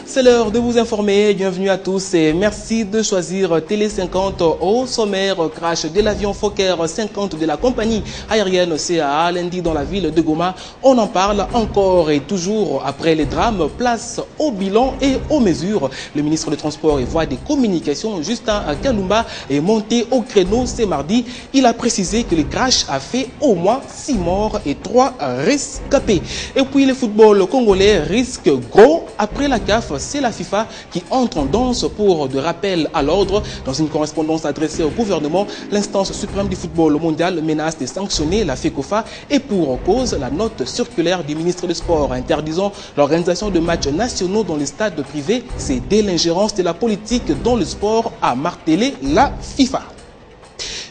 C'est l'heure de vous informer. Bienvenue à tous et merci de choisir Télé 50 au sommaire. Crash de l'avion Fokker 50 de la compagnie aérienne CAA lundi dans la ville de Goma. On en parle encore et toujours après les drames. Place au bilan et aux mesures. Le ministre des Transports et Voies des Communications, Justin Kalumba, est monté au créneau ce mardi. Il a précisé que le crash a fait au moins 6 morts et 3 rescapés. Et puis le football congolais risque gros après la CAF. C'est la FIFA qui entre en danse pour de rappel à l'ordre. Dans une correspondance adressée au gouvernement, l'instance suprême du football mondial menace de sanctionner la FECOFA et pour cause la note circulaire du ministre des Sports interdisant l'organisation de matchs nationaux dans les stades privés. C'est dès l'ingérence de la politique dans le sport, a martelé la FIFA.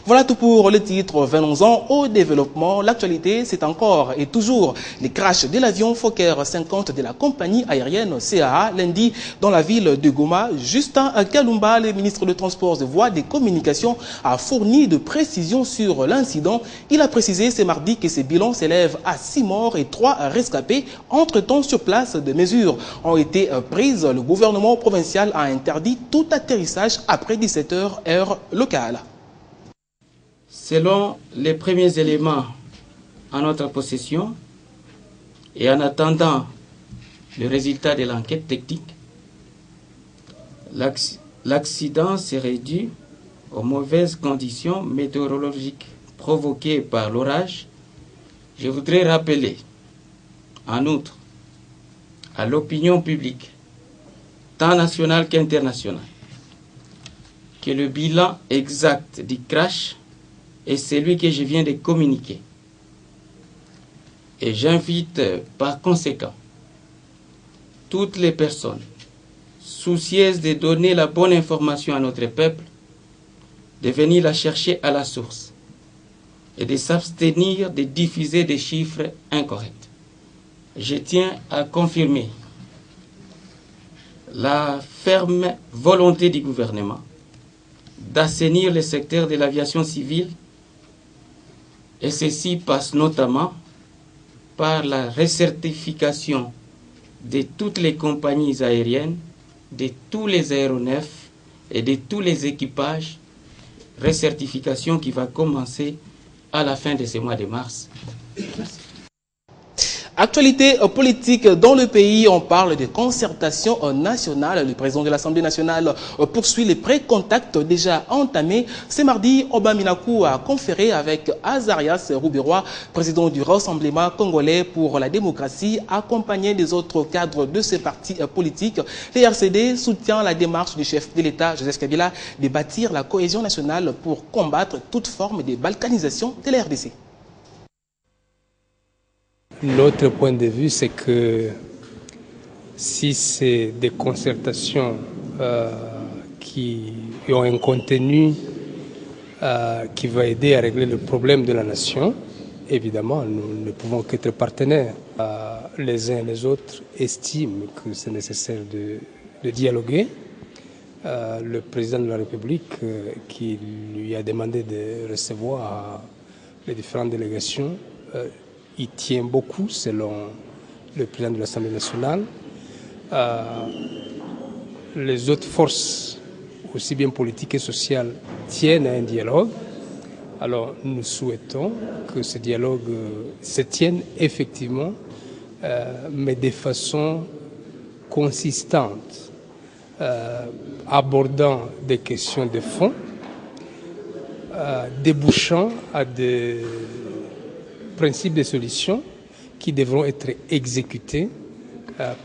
Voilà tout pour le titre. Venons-en au développement. L'actualité, c'est encore et toujours les crashs de l'avion Fokker 50 de la compagnie aérienne CAA lundi dans la ville de Goma. Justin Kalumba, le ministre des Transports et Voies des Communications, a fourni de précisions sur l'incident. Il a précisé ce mardi que ces bilans s'élèvent à 6 morts et 3 rescapés. Entre-temps, sur place, des mesures ont été prises. Le gouvernement provincial a interdit tout atterrissage après 17 h heure locale. Selon les premiers éléments en notre possession et en attendant le résultat de l'enquête technique, l'accident serait dû aux mauvaises conditions météorologiques provoquées par l'orage. Je voudrais rappeler, en outre, à l'opinion publique, tant nationale qu'internationale, que le bilan exact du crash est celui que je viens de communiquer. Et j'invite par conséquent toutes les personnes soucieuses de donner la bonne information à notre peuple de venir la chercher à la source et de s'abstenir de diffuser des chiffres incorrects. Je tiens à confirmer la ferme volonté du gouvernement d'assainir le secteur de l'aviation civile. Et ceci passe notamment par la recertification de toutes les compagnies aériennes, de tous les aéronefs et de tous les équipages. Recertification qui va commencer à la fin de ce mois de mars. Actualité politique dans le pays, on parle de concertation nationale. Le président de l'Assemblée nationale poursuit les pré-contacts déjà entamés. Ce mardi, Obaminaku a conféré avec Azarias Roubirois, président du Rassemblement congolais pour la démocratie, accompagné des autres cadres de ces partis politiques. Le RCD soutient la démarche du chef de l'État, Joseph Kabila, de bâtir la cohésion nationale pour combattre toute forme de balkanisation de la RDC. Notre point de vue, c'est que si c'est des concertations qui ont un contenu qui va aider à régler le problème de la nation, évidemment, nous ne pouvons qu'être partenaires. Les uns et les autres estiment que c'est nécessaire de dialoguer. Le président de la République, qui lui a demandé de recevoir les différentes délégations, il tient beaucoup, selon le président de l'Assemblée nationale. Les autres forces, aussi bien politiques et sociales, tiennent à un dialogue. Alors nous souhaitons que ce dialogue se tienne effectivement, mais de façon consistante, abordant des questions de fond, débouchant à des principes de solutions qui devront être exécutés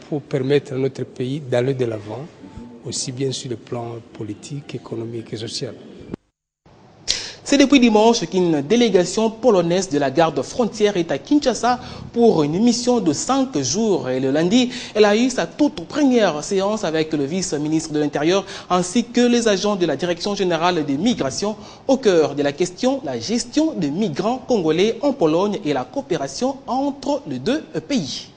pour permettre à notre pays d'aller de l'avant, aussi bien sur le plan politique, économique et social. C'est depuis dimanche qu'une délégation polonaise de la garde frontière est à Kinshasa pour une mission de 5 jours. Et le lundi, elle a eu sa toute première séance avec le vice-ministre de l'Intérieur ainsi que les agents de la Direction générale des migrations. Au cœur de la question, la gestion des migrants congolais en Pologne et la coopération entre les deux pays.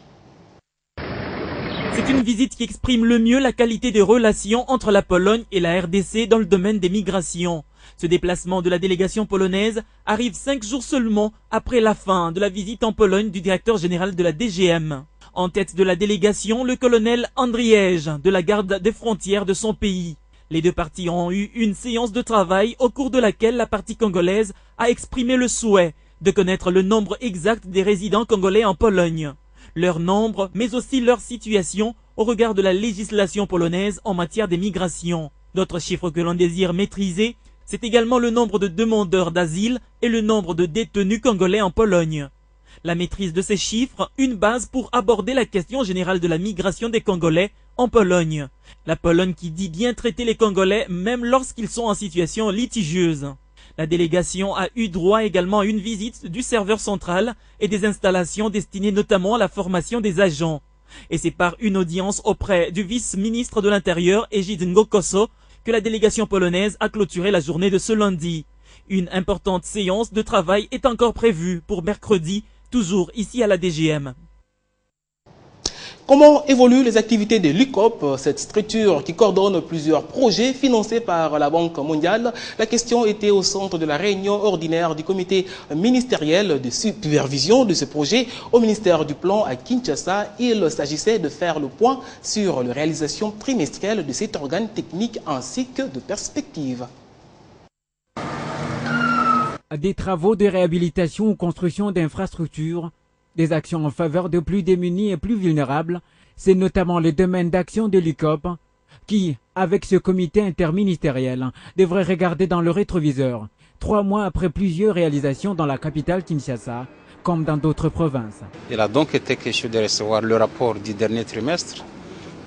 C'est une visite qui exprime le mieux la qualité des relations entre la Pologne et la RDC dans le domaine des migrations. Ce déplacement de la délégation polonaise arrive 5 jours seulement après la fin de la visite en Pologne du directeur général de la DGM. En tête de la délégation, le colonel Andriège de la garde des frontières de son pays. Les deux parties ont eu une séance de travail au cours de laquelle la partie congolaise a exprimé le souhait de connaître le nombre exact des résidents congolais en Pologne, leur nombre mais aussi leur situation au regard de la législation polonaise en matière des migrations. D'autres chiffres que l'on désire maîtriser, c'est également le nombre de demandeurs d'asile et le nombre de détenus congolais en Pologne. La maîtrise de ces chiffres, une base pour aborder la question générale de la migration des Congolais en Pologne. La Pologne qui dit bien traiter les Congolais même lorsqu'ils sont en situation litigieuse. La délégation a eu droit également à une visite du serveur central et des installations destinées notamment à la formation des agents. Et c'est par une audience auprès du vice-ministre de l'Intérieur, Egid Ngokoso, que la délégation polonaise a clôturé la journée de ce lundi. Une importante séance de travail est encore prévue pour mercredi, toujours ici à la DGM. Comment évoluent les activités de l'UCOP, cette structure qui coordonne plusieurs projets financés par la Banque mondiale? La question était au centre de la réunion ordinaire du comité ministériel de supervision de ce projet au ministère du Plan à Kinshasa. Il s'agissait de faire le point sur la réalisation trimestrielle de cet organe technique ainsi que de perspectives. Des travaux de réhabilitation ou construction d'infrastructures, des actions en faveur de plus démunis et plus vulnérables, c'est notamment le domaine d'action de l'UCOP qui, avec ce comité interministériel, devrait regarder dans le rétroviseur, 3 mois après plusieurs réalisations dans la capitale Kinshasa, comme dans d'autres provinces. Il a donc été question de recevoir le rapport du dernier trimestre,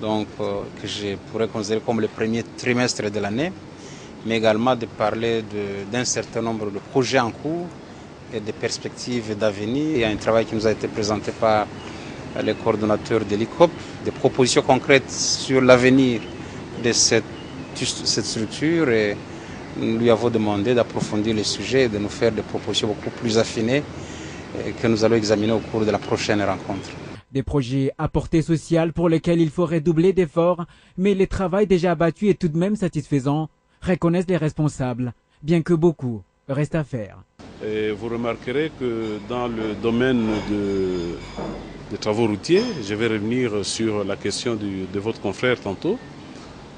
donc que je pourrais considérer comme le premier trimestre de l'année, mais également de parler d'un certain nombre de projets en cours et des perspectives d'avenir. Il y a un travail qui nous a été présenté par les coordonnateurs de l'ICOP, des propositions concrètes sur l'avenir de cette structure, et nous lui avons demandé d'approfondir le sujet et de nous faire des propositions beaucoup plus affinées que nous allons examiner au cours de la prochaine rencontre. Des projets à portée sociale pour lesquels il faut redoubler d'efforts, mais le travail déjà abattu est tout de même satisfaisant, reconnaissent les responsables, bien que beaucoup reste à faire. Et vous remarquerez que dans le domaine des travaux routiers, je vais revenir sur la question de votre confrère tantôt.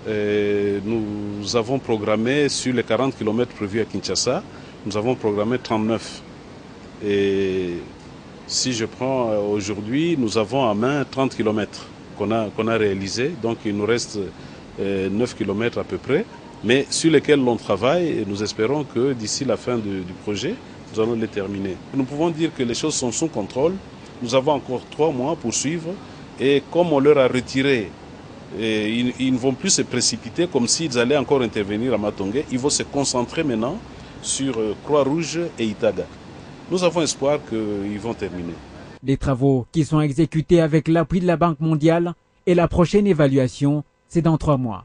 Et nous avons programmé sur les 40 km prévus à Kinshasa, nous avons programmé 39. Et si je prends aujourd'hui, nous avons à main 30 km qu'on a réalisé, donc il nous reste 9 km à peu près, mais sur lesquels l'on travaille et nous espérons que d'ici la fin du projet, nous allons les terminer. Nous pouvons dire que les choses sont sous contrôle. Nous avons encore 3 mois pour suivre et comme on leur a retiré, ils ne vont plus se précipiter comme s'ils allaient encore intervenir à Matongué. Ils vont se concentrer maintenant sur Croix-Rouge et Itaga. Nous avons espoir qu'ils vont terminer. Des travaux qui sont exécutés avec l'appui de la Banque mondiale et la prochaine évaluation, c'est dans 3 mois.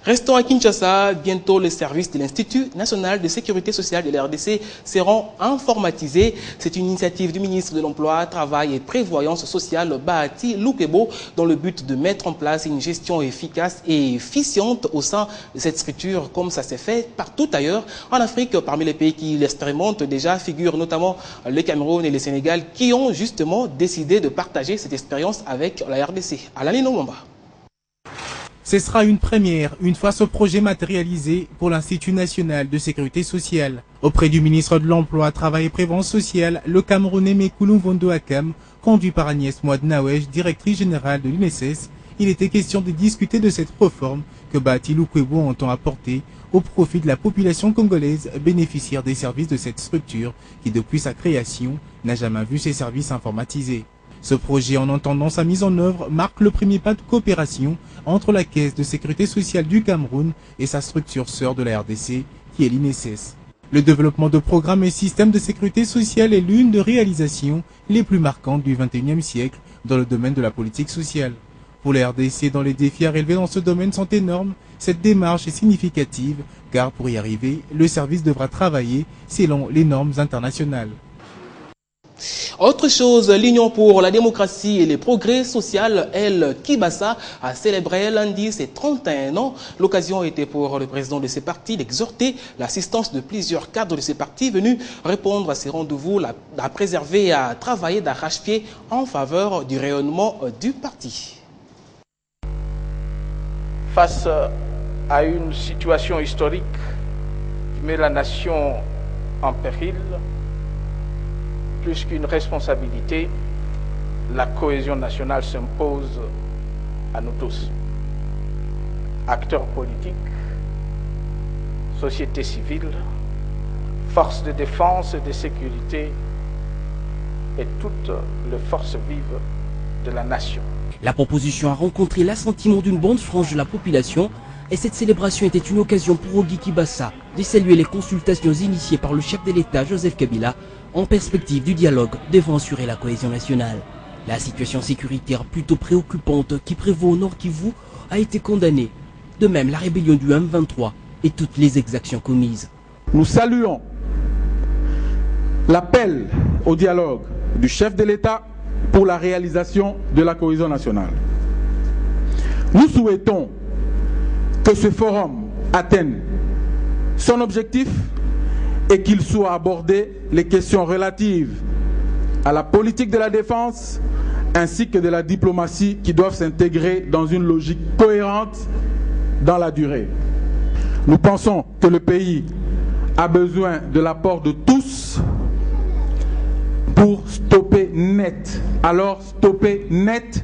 Restons à Kinshasa. Bientôt, les services de l'Institut national de sécurité sociale de la RDC seront informatisés. C'est une initiative du ministre de l'Emploi, Travail et Prévoyance sociale, Bahati Loukebo, dans le but de mettre en place une gestion efficace et efficiente au sein de cette structure, comme ça s'est fait partout ailleurs. En Afrique, parmi les pays qui l'expérimentent déjà, figurent notamment le Cameroun et le Sénégal, qui ont justement décidé de partager cette expérience avec la RDC. Alain Nomamba. Ce sera une première, une fois ce projet matérialisé pour l'Institut national de sécurité sociale. Auprès du ministre de l'Emploi, Travail et Prévoyance sociale, le Camerounais Mekoulou Vondo Akam, conduit par Agnès Mouad-Nawesh, directrice générale de l'UNESS, il était question de discuter de cette réforme que Bahati Loukebo entend apporter au profit de la population congolaise bénéficiaire des services de cette structure qui, depuis sa création, n'a jamais vu ses services informatisés. Ce projet, en entendant sa mise en œuvre, marque le premier pas de coopération entre la Caisse de sécurité sociale du Cameroun et sa structure sœur de la RDC, qui est l'INESS. Le développement de programmes et systèmes de sécurité sociale est l'une des réalisations les plus marquantes du XXIe siècle dans le domaine de la politique sociale. Pour la RDC, dont les défis à relever dans ce domaine sont énormes, cette démarche est significative, car pour y arriver, le service devra travailler selon les normes internationales. Autre chose, l'Union pour la démocratie et les progrès sociaux, El Kibassa, a célébré lundi ses 31 ans. L'occasion était pour le président de ces partis d'exhorter l'assistance de plusieurs cadres de ces partis venus répondre à ces rendez-vous, à préserver et à travailler d'arrache-pied en faveur du rayonnement du parti. Face à une situation historique qui met la nation en péril, plus qu'une responsabilité, la cohésion nationale s'impose à nous tous. Acteurs politiques, société civile, forces de défense et de sécurité et toutes les forces vives de la nation. La proposition a rencontré l'assentiment d'une bonne frange de la population et cette célébration était une occasion pour Ogi Kibassa de saluer les consultations initiées par le chef de l'État Joseph Kabila en perspective du dialogue devant assurer la cohésion nationale. La situation sécuritaire plutôt préoccupante qui prévaut au Nord Kivu a été condamnée. De même, la rébellion du M23 et toutes les exactions commises. Nous saluons l'appel au dialogue du chef de l'État pour la réalisation de la cohésion nationale. Nous souhaitons que ce forum atteigne son objectif et qu'il soit abordé les questions relatives à la politique de la défense ainsi que de la diplomatie qui doivent s'intégrer dans une logique cohérente dans la durée. Nous pensons que le pays a besoin de l'apport de tous pour stopper net, alors stopper net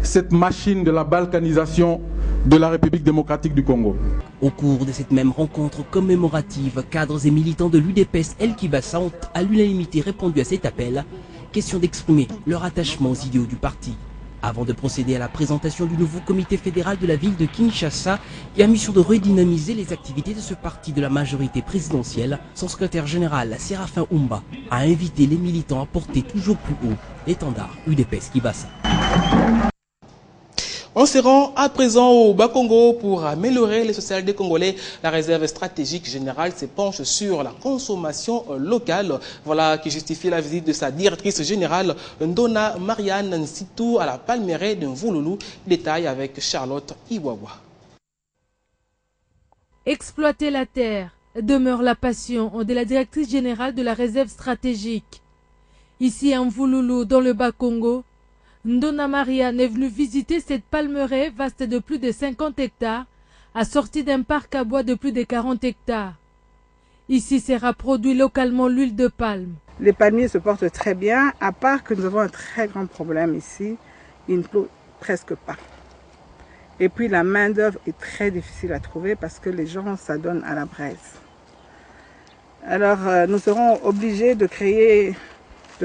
cette machine de la balkanisation de la République démocratique du Congo. Au cours de cette même rencontre commémorative, cadres et militants de l'UDPS El Kibassa ont à l'unanimité répondu à cet appel, question d'exprimer leur attachement aux idéaux du parti. Avant de procéder à la présentation du nouveau comité fédéral de la ville de Kinshasa, qui a mission de redynamiser les activités de ce parti de la majorité présidentielle, son secrétaire général Séraphin Oumba a invité les militants à porter toujours plus haut l'étendard UDPS Kibassa. On se rend à présent au Bas-Congo pour améliorer les sociales des Congolais. La réserve stratégique générale se penche sur la consommation locale. Voilà qui justifie la visite de sa directrice générale Ndona Marianne Nsitu à la Palmeraie de Mvouloulou. Détail avec Charlotte Iwawa. Exploiter la terre demeure la passion de la directrice générale de la réserve stratégique. Ici à Mvouloulou, dans le Bas-Congo, Ndona Marianne est venue visiter cette palmeraie vaste de plus de 50 hectares, assortie d'un parc à bois de plus de 40 hectares. Ici sera produit localement l'huile de palme. Les palmiers se portent très bien, à part que nous avons un très grand problème ici, il ne pleut presque pas. Et puis la main d'œuvre est très difficile à trouver parce que les gens s'adonnent à la braise. Alors nous serons obligés de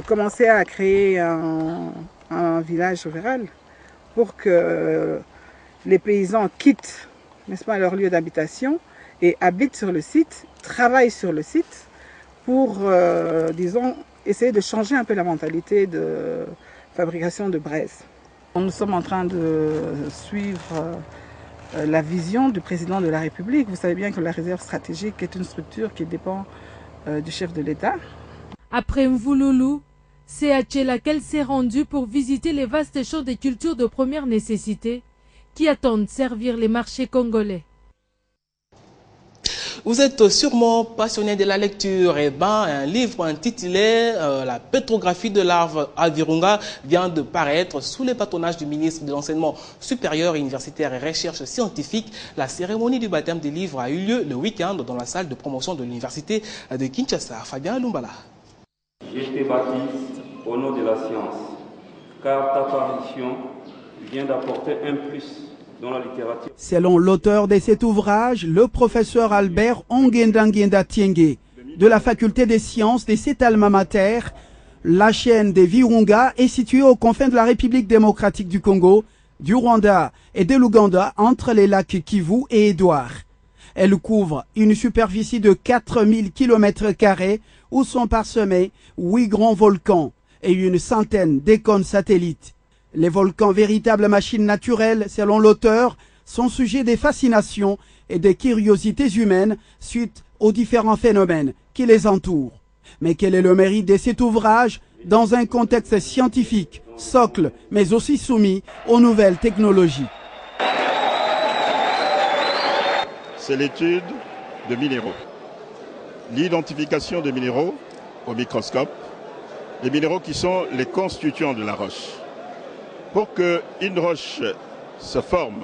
commencer à créer un village rural pour que les paysans quittent, n'est-ce pas, leur lieu d'habitation et habitent sur le site, travaillent sur le site pour, disons, essayer de changer un peu la mentalité de fabrication de braise. Nous sommes en train de suivre la vision du président de la République. Vous savez bien que la réserve stratégique est une structure qui dépend du chef de l'État. Après Mvouloulou, c'est à Tchela qu'elle s'est rendue pour visiter les vastes champs de culture de première nécessité qui attendent servir les marchés congolais. Vous êtes sûrement passionné de la lecture. Eh ben, un livre intitulé La pétrographie de l'arbre à Virunga vient de paraître sous le patronage du ministre de l'Enseignement supérieur, universitaire et recherche scientifique. La cérémonie du baptême des livres a eu lieu le week-end dans la salle de promotion de l'université de Kinshasa. Fabien Lumbala. Je te baptise au nom de la science, car ta apparition vient d'apporter un plus dans la littérature. Selon l'auteur de cet ouvrage, le professeur Albert Ongendangenda Tienge, de la faculté des sciences de cet alma mater, la chaîne des Virunga est située aux confins de la République démocratique du Congo, du Rwanda et de l'Ouganda entre les lacs Kivu et Édouard. Elle couvre une superficie de 4000 km² où sont parsemés 8 grands volcans et une centaine d'icônes satellites. Les volcans, véritables machines naturelles, selon l'auteur, sont sujets des fascinations et des curiosités humaines suite aux différents phénomènes qui les entourent. Mais quel est le mérite de cet ouvrage? dans un contexte scientifique, socle, mais aussi soumis aux nouvelles technologies. C'est l'étude de minéraux. L'identification des minéraux au microscope, les minéraux qui sont les constituants de la roche. Pour qu'une roche se forme